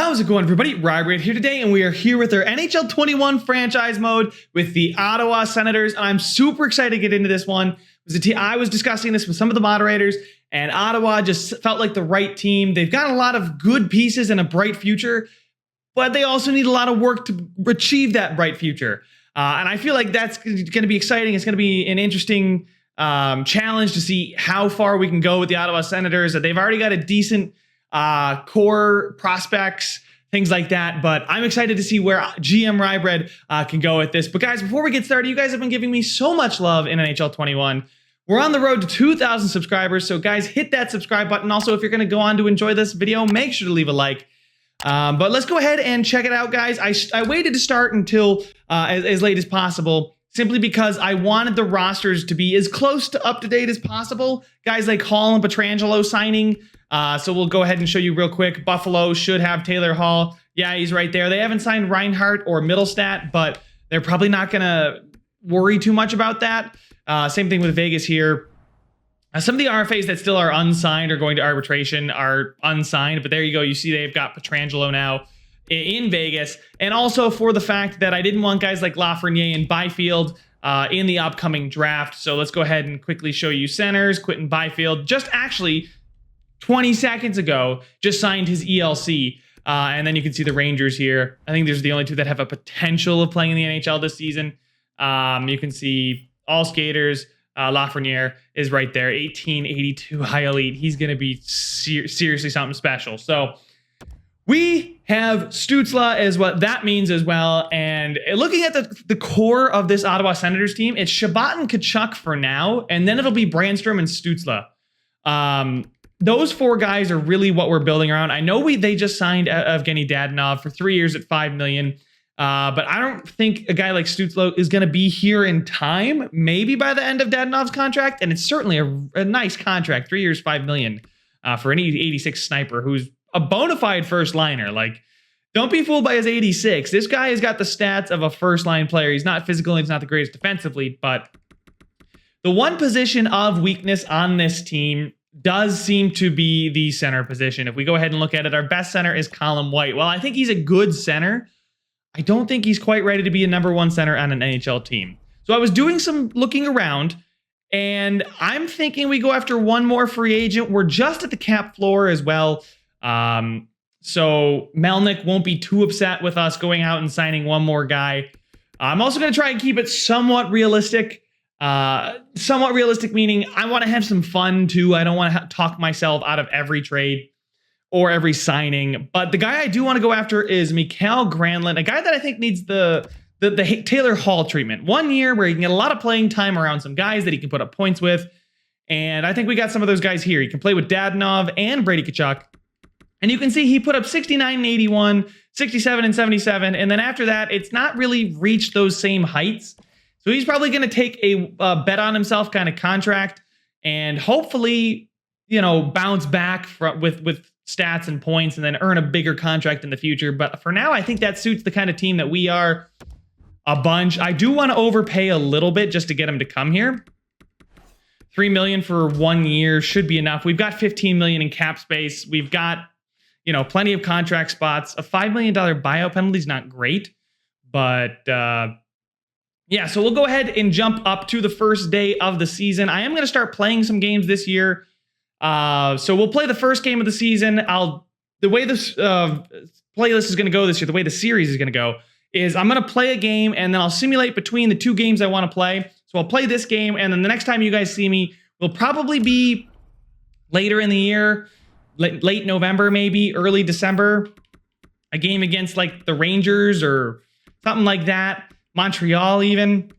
How's it going, everybody? Rybrid here today, and we are here with our NHL 21 franchise mode with the Ottawa Senators. And I'm super excited to get into this one. I was discussing this with some of the moderators, and Ottawa just felt like the right team. They've got a lot of good pieces and a bright future, but they also need a lot of work to achieve that bright future. And I feel like that's going to be exciting. It's going to be an interesting challenge to see how far we can go with the Ottawa Senators. They've already got a decent core prospects, things like that. But I'm excited to see where GM Rybred can go with this. But guys, before we get started, you guys have been giving me so much love in NHL 21. We're on the road to 2,000 subscribers. So guys, hit that subscribe button. Also, if you're going to go on to enjoy this video, make sure to leave a like. But let's go ahead and check it out, guys. I waited to start until as late as possible, simply because I wanted the rosters to be as close to up to date as possible. Guys like Hall and Pietrangelo signing. So we'll go ahead and show you real quick. Buffalo should have Taylor Hall. Yeah, he's right there. They haven't signed Reinhart or Middlestat, but they're probably not going to worry too much about that. Same thing with Vegas here. Some of the RFAs that still are unsigned or going to arbitration are unsigned, but there you go. You see they've got Pietrangelo now in Vegas. And also for the fact that I didn't want guys like Lafreniere and Byfield in the upcoming draft. So let's go ahead and quickly show you centers. Quentin Byfield just actually 20 seconds ago just signed his ELC. And then you can see the Rangers here. I think there's the only two that have a potential of playing in the NHL this season. You can see all skaters. Lafreniere is right there, 1882 high elite. He's going to be seriously something special. So we have Stützle is what that means as well. And looking at the core of this Ottawa Senators team, it's Shabbat and Tkachuk for now, and then it'll be Brandstrom and Stützle. Those four guys are really what we're building around. I know they just signed Evgeny Dadonov for 3 years at $5 million. But I don't think a guy like Stützle is going to be here in time, maybe by the end of Dadonov's contract. And it's certainly a nice contract, 3 years, $5 million for an 86 sniper who's a bona fide first liner. Like, don't be fooled by his 86. This guy has got the stats of a first line player. He's not physical. He's not the greatest defensively, but the one position of weakness on this team does seem to be the center position. If we go ahead and look at it, our best center is Colin White. Well, I think he's a good center. I don't think he's quite ready to be a number one center on an NHL team. So I was doing some looking around, and I'm thinking we go after one more free agent. We're just at the cap floor as well. So Melnick won't be too upset with us going out and signing one more guy. I'm also going to try and keep it somewhat realistic. Somewhat realistic meaning I want to have some fun too. I don't want to talk myself out of every trade or every signing. But the guy I do want to go after is Mikael Granlund, a guy that I think needs the Taylor Hall treatment. 1 year where he can get a lot of playing time around some guys that he can put up points with. And I think we got some of those guys here. He can play with Dadonov and Brady Tkachuk. And you can see he put up 69 and 81, 67 and 77. And then after that, it's not really reached those same heights. So he's probably going to take a bet on himself kind of contract and hopefully, bounce back with stats and points and then earn a bigger contract in the future. But for now, I think that suits the kind of team that we are a bunch. I do want to overpay a little bit just to get him to come here. $3 million for 1 year should be enough. We've got $15 million in cap space. We've got, plenty of contract spots. A $5 million buyout penalty is not great, but yeah, so we'll go ahead and jump up to the first day of the season. I am going to start playing some games this year. So we'll play the first game of the season. The way this playlist is going to go this year, the way the series is going to go, is I'm going to play a game and then I'll simulate between the two games I want to play. So I'll play this game, and then the next time you guys see me will probably be later in the year, late November, maybe early December, a game against like the Rangers or something like that, Montreal even.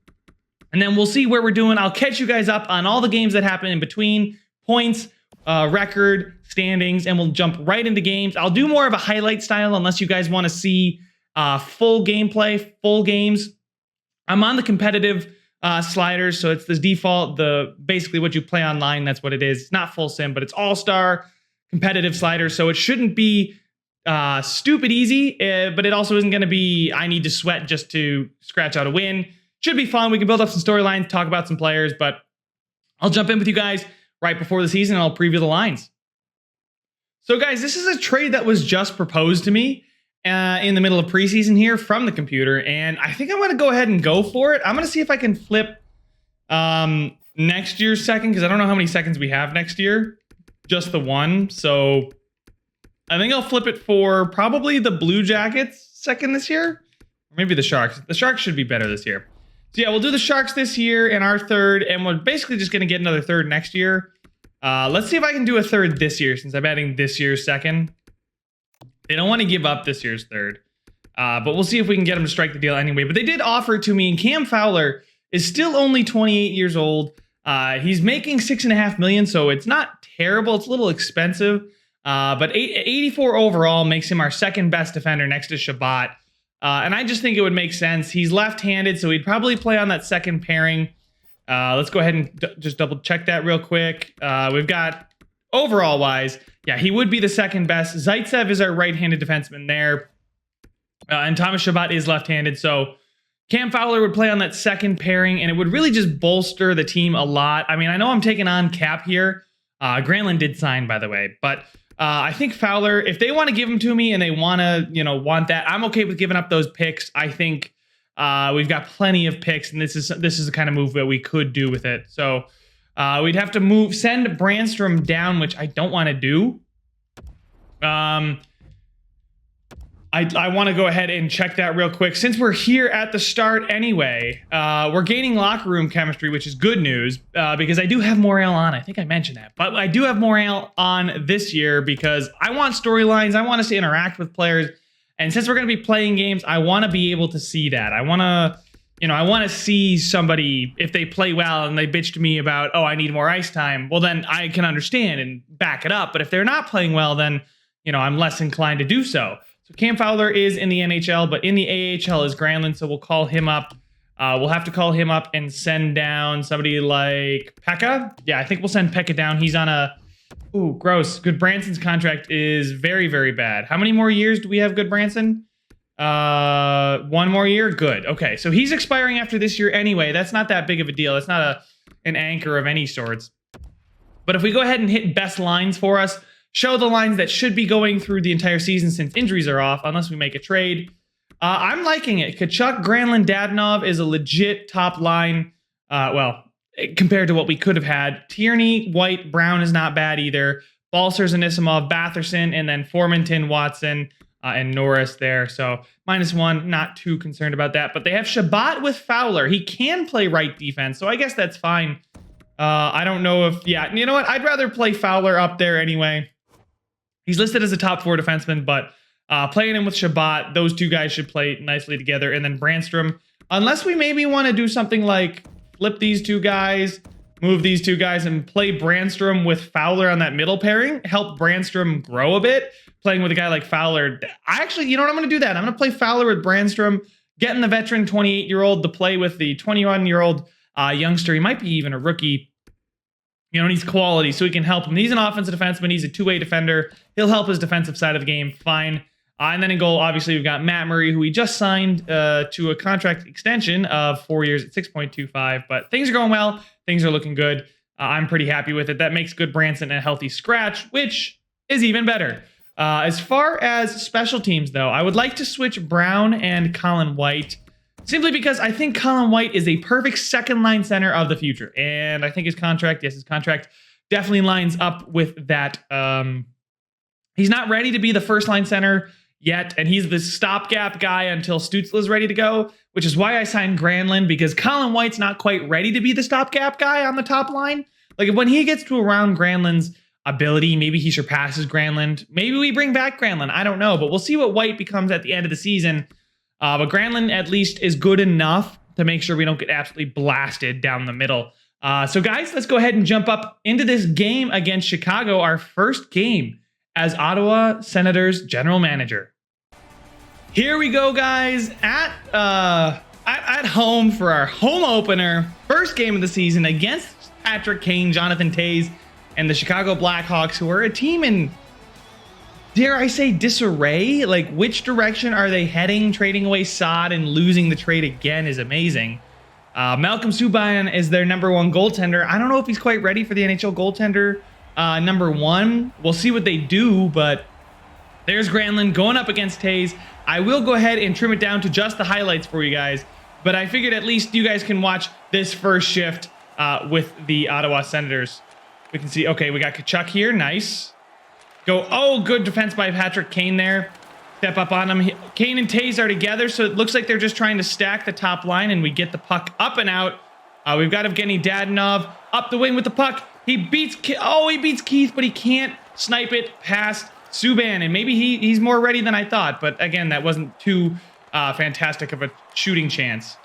And then we'll see where we're doing. I'll catch you guys up on all the games that happen in between, points, record, standings, and we'll jump right into games. I'll do more of a highlight style unless you guys want to see full gameplay, full games. I'm on the competitive sliders, so it's the default, basically what you play online, that's what it is. It's not full sim, but it's all-star competitive sliders, so it shouldn't be stupid easy, but it also isn't going to be I need to sweat just to scratch out a win. Should be fun. We can build up some storylines, talk about some players, but I'll jump in with you guys right before the season and I'll preview the lines. So guys, this is a trade that was just proposed to me, in the middle of preseason here from the computer, and I think I'm going to go ahead and go for it. I'm going to see if I can flip next year's second, because I don't know how many seconds we have next year. Just the one. So I think I'll flip it for probably the Blue Jackets second this year. Or maybe the Sharks. The Sharks should be better this year. So yeah, we'll do the Sharks this year and our third, and we're basically just going to get another third next year. Let's see if I can do a third this year, since I'm adding this year's second. They don't want to give up this year's third. But we'll see if we can get them to strike the deal anyway. But they did offer it to me, and Cam Fowler is still only 28 years old. He's making $6.5 million, so it's not terrible. It's a little expensive. But 84 overall makes him our second best defender next to Shabbat. And I just think it would make sense. He's left-handed, so he'd probably play on that second pairing. Let's go ahead and just double check that real quick. We've got overall-wise, yeah, he would be the second best. Zaitsev is our right-handed defenseman there. And Thomas Shabbat is left-handed, so Cam Fowler would play on that second pairing, and it would really just bolster the team a lot. I mean, I know I'm taking on cap here. Granlund did sign, by the way, but I think Fowler, if they want to give him to me and they want to, want that, I'm okay with giving up those picks. I think we've got plenty of picks, and this is the kind of move that we could do with it. So we'd have to send Brandstrom down, which I don't want to do. I want to go ahead and check that real quick. Since we're here at the start anyway, we're gaining locker room chemistry, which is good news because I do have Morale on. I think I mentioned that. But I do have Morale on this year because I want storylines. I want us to interact with players. And since we're going to be playing games, I want to be able to see that. I want to see somebody, if they play well and they bitch to me about, oh, I need more ice time, well, then I can understand and back it up. But if they're not playing well, then, I'm less inclined to do so. So Cam Fowler is in the NHL, but in the AHL is Granlund, so we'll call him up. We'll have to call him up and send down somebody like Pekka. Yeah, I think we'll send Pekka down. He's on a... Ooh, gross. Good Branson's contract is very, very bad. How many more years do we have Good Branson? 1 more year? Good. Okay, so he's expiring after this year anyway. That's not that big of a deal. That's not an anchor of any sorts. But if we go ahead and hit best lines for us, show the lines that should be going through the entire season since injuries are off, unless we make a trade. I'm liking it. Kachuk, Granlund, Dadonov is a legit top line. Compared to what we could have had. Tierney, White, Brown is not bad either. Balcers, Anisimov, Batherson, and then Formanton, Watson, and Norris there. So -1, not too concerned about that. But they have Shabbat with Fowler. He can play right defense, so I guess that's fine. I don't know if... Yeah, you know what? I'd rather play Fowler up there anyway. He's listed as a top 4 defenseman, but playing him with Shabbat, those two guys should play nicely together. And then Brandstrom, unless we maybe want to do something like flip these two guys, move these two guys, and play Brandstrom with Fowler on that middle pairing, help Brandstrom grow a bit, playing with a guy like Fowler. I actually, you know what, I'm going to do that. I'm going to play Fowler with Brandstrom, getting the veteran 28-year-old to play with the 21-year-old youngster. He might be even a rookie. Needs quality, so he can help him. He's an offensive defenseman. He's a two-way defender. He'll help his defensive side of the game. Fine. And then in goal, obviously, we've got Matt Murray, who we just signed to a contract extension of 4 years at $6.25. But things are going well. Things are looking good. I'm pretty happy with it. That makes Good Branson a healthy scratch, which is even better. As far as special teams, though, I would like to switch Brown and Colin White, simply because I think Colin White is a perfect second-line center of the future. And I think his contract definitely lines up with that. He's not ready to be the first-line center yet, and he's the stopgap guy until Stützle is ready to go, which is why I signed Granlund, because Colin White's not quite ready to be the stopgap guy on the top line. Like, when he gets to around Granlund's ability, maybe he surpasses Granlund. Maybe we bring back Granlund. I don't know, but we'll see what White becomes at the end of the season. But Granlund at least is good enough to make sure we don't get absolutely blasted down the middle. So guys, let's go ahead and jump up into this game against Chicago, our first game as Ottawa Senators general manager. Here we go, guys, at home for our home opener, first game of the season against Patrick Kane, Jonathan Toews, and the Chicago Blackhawks, who are a team in, dare I say, disarray. Like, which direction are they heading? Trading away Saad and losing the trade again is amazing. Malcolm Subban is their #1 goaltender. I don't know if he's quite ready for the NHL goaltender #1. We'll see what they do, but There's Granlund going up against Tays. I will go ahead and trim it down to just the highlights for you guys, but I figured at least you guys can watch this first shift with the Ottawa Senators. We can see, okay, we got Tkachuk here. Nice. Oh, good defense by Patrick Kane there. Step up on him. Kane and Tays are together, so it looks like they're just trying to stack the top line, and we get the puck up and out. We've got Evgeny Dadonov up the wing with the puck. He beats Keith, but he can't snipe it past Subban, and maybe he's more ready than I thought, but again, that wasn't too fantastic of a shooting chance.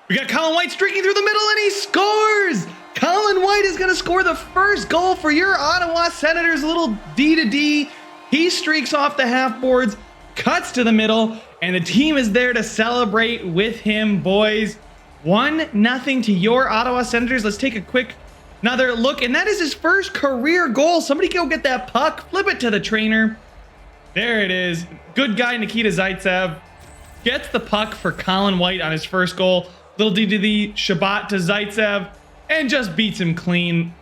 We got Colin White streaking through the middle, and he scores! Colin White is going to score the first goal for your Ottawa Senators. A little D to D. He streaks off the half boards, cuts to the middle, and the team is there to celebrate with him, boys. 1-0 to your Ottawa Senators. Let's take another look, and that is his first career goal. Somebody go get that puck, flip it to the trainer. There it is. Good guy Nikita Zaitsev gets the puck for Colin White on his first goal. Little D to the Shabbat to Zaitsev and just beats him clean.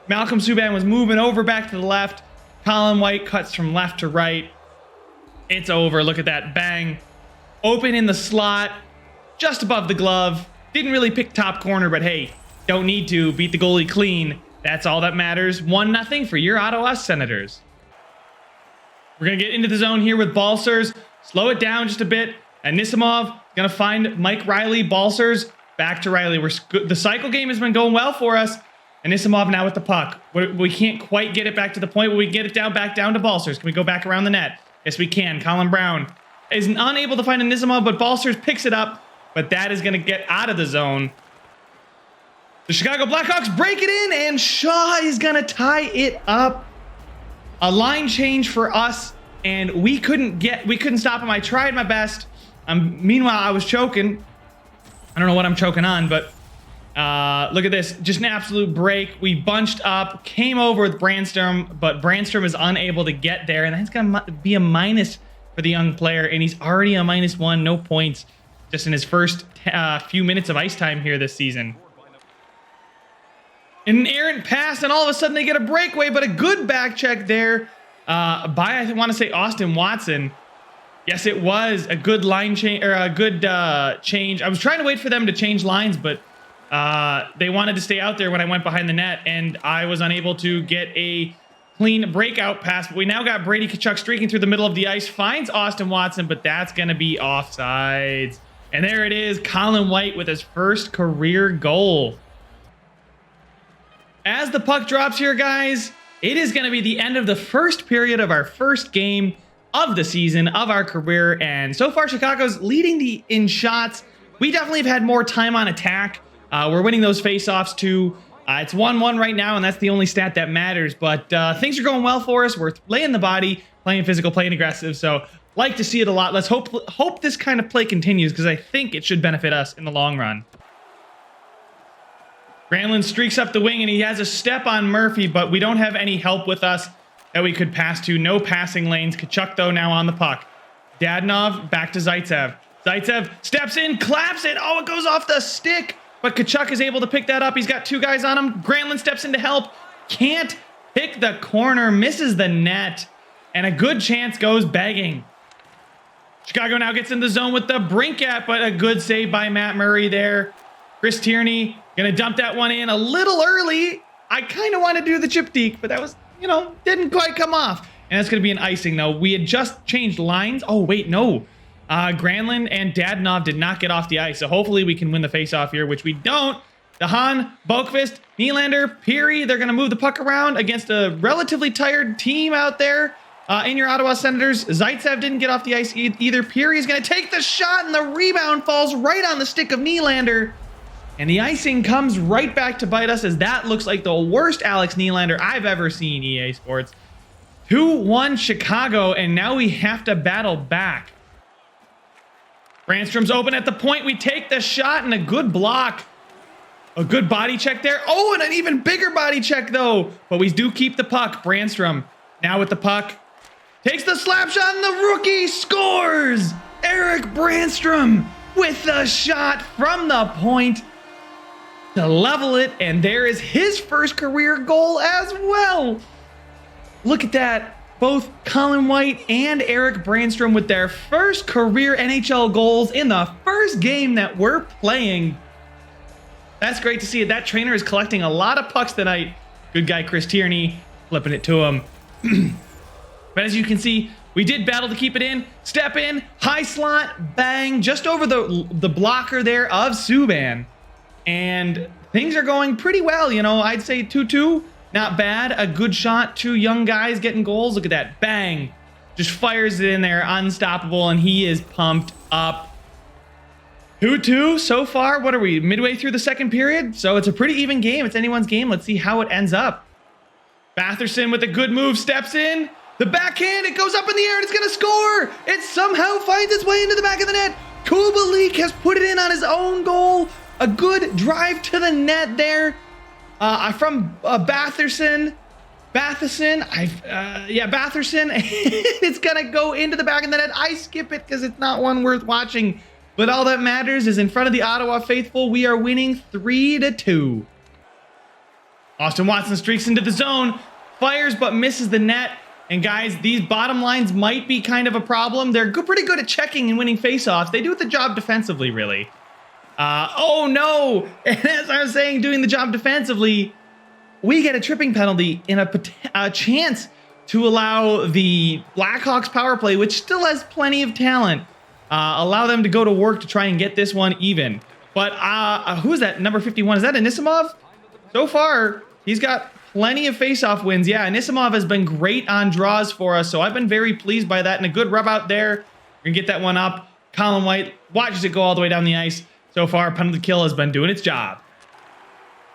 Malcolm Subban was moving over back to the left. Colin White cuts from left to right. It's over. Look at that. Bang. Open in the slot, just above the glove. Didn't really pick top corner, but hey, don't need to. Beat the goalie clean. That's all that matters. 1-0 for your Ottawa Senators. We're going to get into the zone here with Balcers. Slow it down just a bit. Anisimov going to find Mike Riley. Balcers back to Riley. The cycle game has been going well for us. Anisimov now with the puck. We can't quite get it back to the point where we get it back down to Balcers. Can we go back around the net? Yes, we can. Colin Brown is unable to find Anisimov, but Balcers picks it up. But that is going to get out of the zone. The Chicago Blackhawks break it in, and Shaw is going to tie it up. A line change for us, and we couldn't stop him. I tried my best. Meanwhile, I was choking. I don't know what I'm choking on, but look at this. Just an absolute break. We bunched up, came over with Brandstrom, but Brandstrom is unable to get there, and that's going to be a minus for the young player, and he's already a -1, no points, just in his first few minutes of ice time here this season. An errant pass, and all of a sudden they get a breakaway, but a good back check there by, I want to say, Austin Watson. Yes, it was a good line change, or a good change. I was trying to wait for them to change lines, but they wanted to stay out there when I went behind the net, and I was unable to get a clean breakout pass. But we now got Brady Tkachuk streaking through the middle of the ice, finds Austin Watson, but that's going to be offsides. And there it is, Colin White with his first career goal. As the puck drops here, guys, it is going to be the end of the first period of our first game of the season, of our career, and so far Chicago's leading in shots. We definitely have had more time on attack. We're winning those face-offs too. It's 1-1 right now, and that's the only stat that matters, but things are going well for us. We're laying the body, playing physical, playing aggressive, so like to see it a lot. Let's hope this kind of play continues, because I think it should benefit us in the long run. Granlund streaks up the wing, and he has a step on Murphy, but we don't have any help with us that we could pass to. No passing lanes. Tkachuk, though, now on the puck. Dadonov back to Zaitsev. Zaitsev steps in, claps it. Oh, it goes off the stick, but Tkachuk is able to pick that up. He's got two guys on him. Granlund steps in to help. Can't pick the corner, misses the net, and a good chance goes begging. Chicago now gets in the zone with the Brinkat, but a good save by Matt Murray there. Chris Tierney gonna dump that one in a little early. I kind of want to do the chip deke, but that was, didn't quite come off. And that's gonna be an icing though. We had just changed lines. Oh wait, no. Granlund and Dadonov did not get off the ice, so hopefully we can win the faceoff here, which we don't. Dahan, Boqvist, Nylander, Peary, they're gonna move the puck around against a relatively tired team out there. In your Ottawa Senators, Zaitsev didn't get off the ice either. Peary is going to take the shot, and the rebound falls right on the stick of Nylander. And the icing comes right back to bite us, as that looks like the worst Alex Nylander I've ever seen, EA Sports. 2-1 Chicago, and now we have to battle back. Brandstrom's open at the point. We take the shot, and a good block. A good body check there. Oh, and an even bigger body check, though. But we do keep the puck. Brandstrom now with the puck. Takes the slap shot, and the rookie scores! Eric Brandstrom with the shot from the point to level it, and there is his first career goal as well. Look at that. Both Colin White and Eric Brandstrom with their first career NHL goals in the first game that we're playing. That's great to see. That trainer is collecting a lot of pucks tonight. Good guy Chris Tierney flipping it to him. But as you can see, we did battle to keep it in. Step in, high slot, bang, just over the blocker there of Subban. And things are going pretty well, you know. I'd say 2-2. Not bad. A good shot. Two young guys getting goals. Look at that. Bang. Just fires it in there. Unstoppable. And he is pumped up. 2-2 so far. What are we? Midway through the second period? So it's a pretty even game. It's anyone's game. Let's see how it ends up. Batherson with a good move. Steps in. The backhand. It goes up in the air and it's going to score. It somehow finds its way into the back of the net. Kubalik has put it in on his own goal. A good drive to the net there. From Batherson. Batherson. It's going to go into the back of the net. I skip it because it's not one worth watching. But all that matters is in front of the Ottawa faithful, we are winning 3-2. Austin Watson streaks into the zone. Fires but misses the net. And guys, these bottom lines might be kind of a problem. They're pretty good at checking and winning faceoffs. They do the job defensively, really. Oh no! And as I was saying, doing the job defensively, we get a tripping penalty in a chance to allow the Blackhawks power play, which still has plenty of talent, allow them to go to work to try and get this one even. But who is that? Number 51? Is that Anisimov? So far, he's got plenty of faceoff wins. Yeah, Anisimov has been great on draws for us, so I've been very pleased by that. And a good rub out there. We're gonna get that one up. Colin White watches it go all the way down the ice. So far, penalty kill has been doing its job.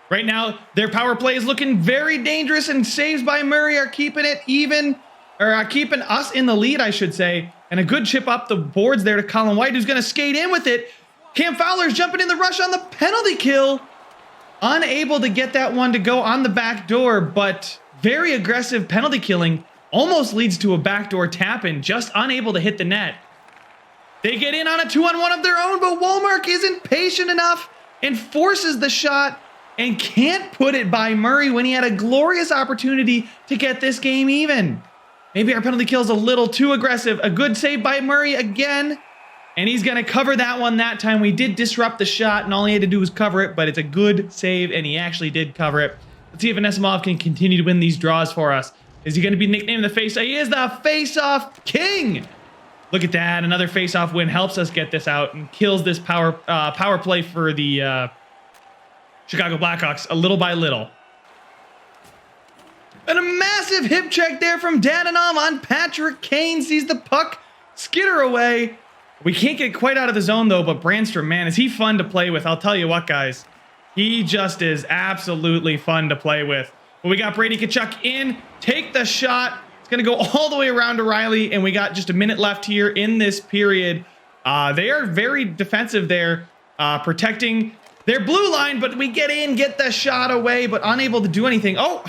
Right now, their power play is looking very dangerous, and saves by Murray are keeping it even, or keeping us in the lead, I should say. And a good chip up the boards there to Colin White, who's going to skate in with it. Cam Fowler's jumping in the rush on the penalty kill. Unable to get that one to go on the back door, but very aggressive penalty killing. Almost leads to a backdoor tap-in, just unable to hit the net. They get in on a 2-on-1 of their own, but Wallmark isn't patient enough and forces the shot and can't put it by Murray when he had a glorious opportunity to get this game even. Maybe our penalty kill is a little too aggressive. A good save by Murray again, and he's going to cover that one that time. We did disrupt the shot, and all he had to do was cover it, but it's a good save, and he actually did cover it. Let's see if Anisimov can continue to win these draws for us. Is he going to be nicknamed the face? He is the face-off king! Look at that. Another face-off win helps us get this out and kills this power play for the Chicago Blackhawks a little by little. And a massive hip check there from Dadonov on Patrick Kane. Sees the puck skitter away. We can't get quite out of the zone, though, but Brandstrom, man, is he fun to play with. I'll tell you what, guys. He just is absolutely fun to play with. But we got Brady Tkachuk in. Take the shot. Going to go all the way around to Riley, and we got just a minute left here in this period. They are very defensive there, protecting their blue line, but we get in, get the shot away, but unable to do anything. Oh,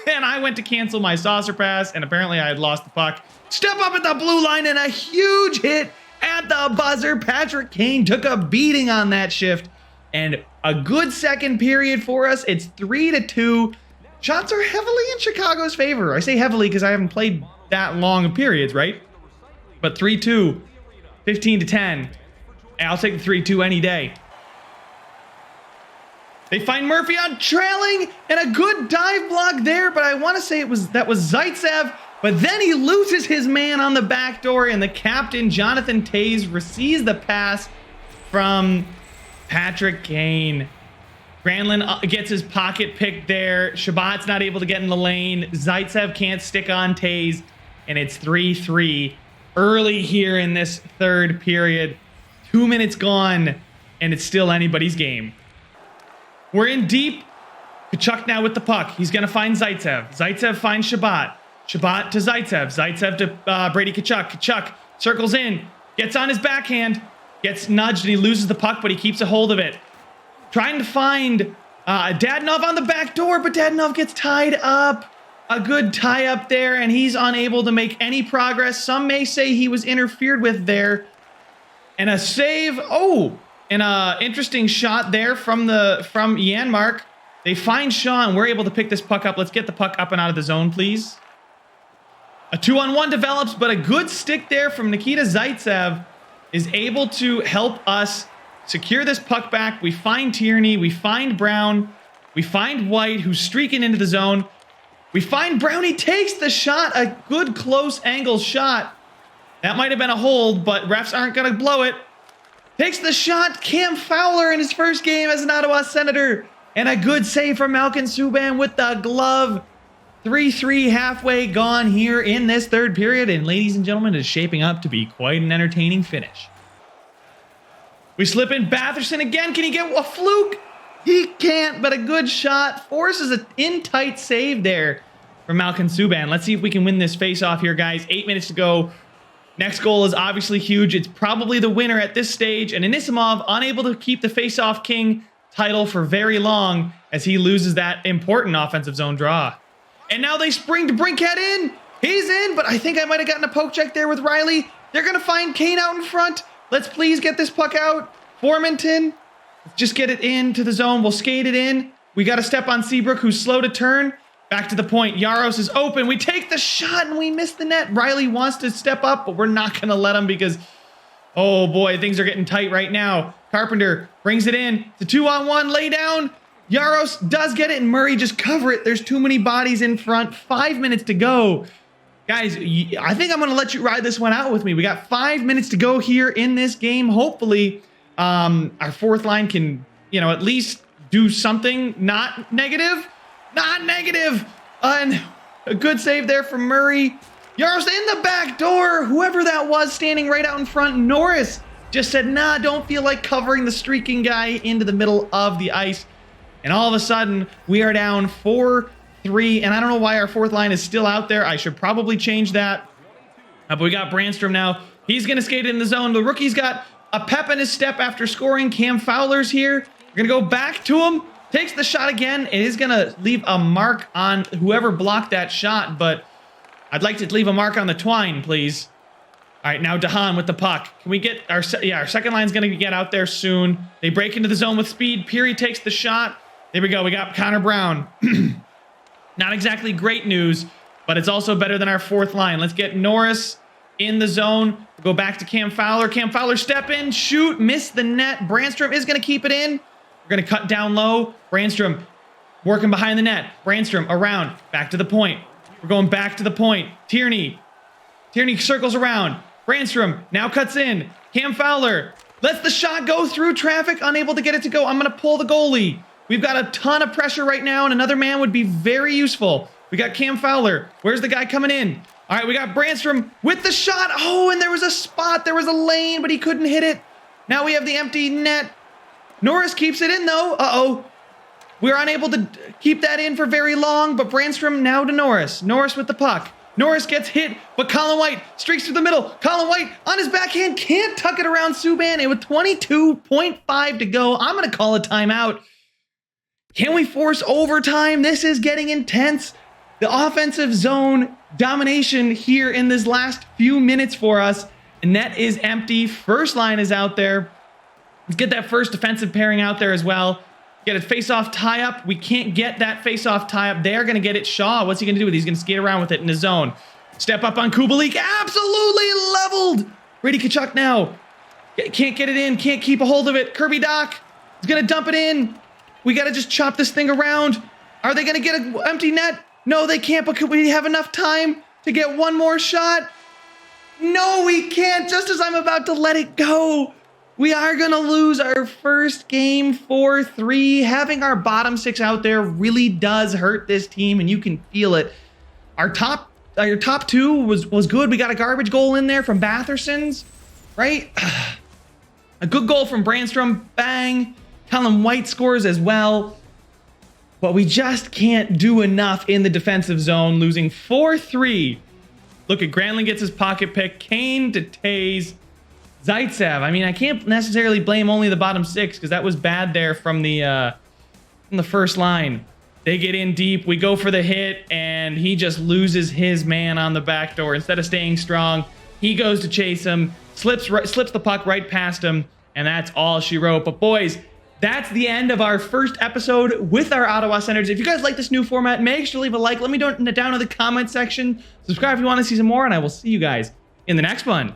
and I went to cancel my saucer pass, and apparently I had lost the puck. Step up at the blue line, and a huge hit at the buzzer. Patrick Kane took a beating on that shift, and a good second period for us. It's 3-2. Shots are heavily in Chicago's favor. I say heavily because I haven't played that long of periods, right? But 3-2, 15-10. I'll take the 3-2 any day. They find Murphy on trailing, and a good dive block there, but I want to say that was Zaitsev, but then he loses his man on the back door, and the captain, Jonathan Toews, receives the pass from Patrick Kane. Granlund gets his pocket picked there. Shabbat's not able to get in the lane. Zaitsev can't stick on Toews, and it's 3-3 early here in this third period. 2 minutes gone, and it's still anybody's game. We're in deep. Tkachuk now with the puck. He's going to find Zaitsev. Zaitsev finds Shabbat. Shabbat to Zaitsev. Zaitsev to Brady Tkachuk. Tkachuk circles in, gets on his backhand, gets nudged, and he loses the puck, but he keeps a hold of it. Trying to find Dadonov on the back door, but Dadonov gets tied up. A good tie up there, and he's unable to make any progress. Some may say he was interfered with there. And a save. Oh, and a interesting shot there from Janmark. They find Sean. We're able to pick this puck up. Let's get the puck up and out of the zone, please. A 2-on-1 develops, but a good stick there from Nikita Zaitsev is able to help us secure this puck back. We find Tierney, we find Brown, we find White, who's streaking into the zone. We find Brownie takes the shot, a good close angle shot. That might have been a hold, but refs aren't going to blow it. Takes the shot, Cam Fowler in his first game as an Ottawa Senator. And a good save from Malcolm Subban with the glove. 3-3 halfway gone here in this third period. And ladies and gentlemen, it is shaping up to be quite an entertaining finish. We slip in Batherson again. Can he get a fluke? He can't, but a good shot. Forces an in-tight save there from Malcolm Subban. Let's see if we can win this face-off here, guys. 8 minutes to go. Next goal is obviously huge. It's probably the winner at this stage. And Anisimov unable to keep the face-off king title for very long as he loses that important offensive zone draw. And now they spring to Brinkhead in. He's in, but I think I might have gotten a poke check there with Riley. They're going to find Kane out in front. Let's please get this puck out. Formanton, just get it into the zone. We'll skate it in. We got to step on Seabrook, who's slow to turn. Back to the point. Yaros is open. We take the shot and we miss the net. Riley wants to step up, but we're not going to let him because, oh boy, things are getting tight right now. Carpenter brings it in. It's a 2-on-1 lay down. Yaros does get it, and Murray just cover it. There's too many bodies in front. 5 minutes to go. Guys, I think I'm going to let you ride this one out with me. We got 5 minutes to go here in this game. Hopefully, our fourth line can, at least do something not negative. Not negative. And a good save there from Murray. Yaros in the back door. Whoever that was standing right out in front. Norris just said, nah, don't feel like covering the streaking guy into the middle of the ice. And all of a sudden, we are down 4-3. And I don't know why our fourth line is still out there. I should probably change that. But we got Brandstrom now. He's going to skate in the zone. The rookie's got a pep in his step after scoring. Cam Fowler's here. We're going to go back to him. Takes the shot again. It is going to leave a mark on whoever blocked that shot. But I'd like to leave a mark on the twine, please. All right, now Dahan with the puck. Can we get our second line's going to get out there soon. They break into the zone with speed. Peary takes the shot. There we go. We got Connor Brown. Not exactly great news, but it's also better than our fourth line. Let's get Norris in the zone. We'll go back to Cam Fowler. Cam Fowler step in, shoot, miss the net. Brandstrom is going to keep it in. We're going to cut down low. Brandstrom working behind the net. Brandstrom around, back to the point. We're going back to the point. Tierney circles around. Brandstrom now cuts in. Cam Fowler lets the shot go through traffic, unable to get it to go. I'm going to pull the goalie. We've got a ton of pressure right now, and another man would be very useful. We got Cam Fowler. Where's the guy coming in? All right, we got Brandstrom with the shot. Oh, and there was a spot. There was a lane, but he couldn't hit it. Now we have the empty net. Norris keeps it in, though. Uh-oh. We're unable to keep that in for very long, but Brandstrom now to Norris. Norris with the puck. Norris gets hit, but Colin White streaks through the middle. Colin White on his backhand can't tuck it around Subban. And with 22.5 to go, I'm going to call a timeout. Can we force overtime? This is getting intense. The offensive zone domination here in this last few minutes for us. And net is empty. First line is out there. Let's get that first defensive pairing out there as well. Get a face-off tie-up. We can't get that face-off tie-up. They're going to get it. Shaw, what's he going to do with it? He's going to skate around with it in the zone. Step up on Kubalik. Absolutely leveled. Brady Tkachuk now. Can't get it in. Can't keep a hold of it. Kirby Doc is going to dump it in. We got to just chop this thing around. Are they going to get an empty net? No, they can't, but could we have enough time to get one more shot? No, we can't. Just as I'm about to let it go, we are going to lose our first game 4-3. Having our bottom six out there really does hurt this team, and you can feel it. Our top two was good. We got a garbage goal in there from Batherson's, right? A good goal from Brandstrom. Bang. Colin White scores as well. But we just can't do enough in the defensive zone, losing 4-3. Look at Granlund gets his pocket pick. Kane to Taze. Zaitsev. I mean, I can't necessarily blame only the bottom six because that was bad there from the first line. They get in deep. We go for the hit, and he just loses his man on the back door. Instead of staying strong, he goes to chase him, slips the puck right past him, and that's all she wrote. But boys, that's the end of our first episode with our Ottawa Senators. If you guys like this new format, make sure to leave a like. Let me know down in the comment section. Subscribe if you want to see some more, and I will see you guys in the next one.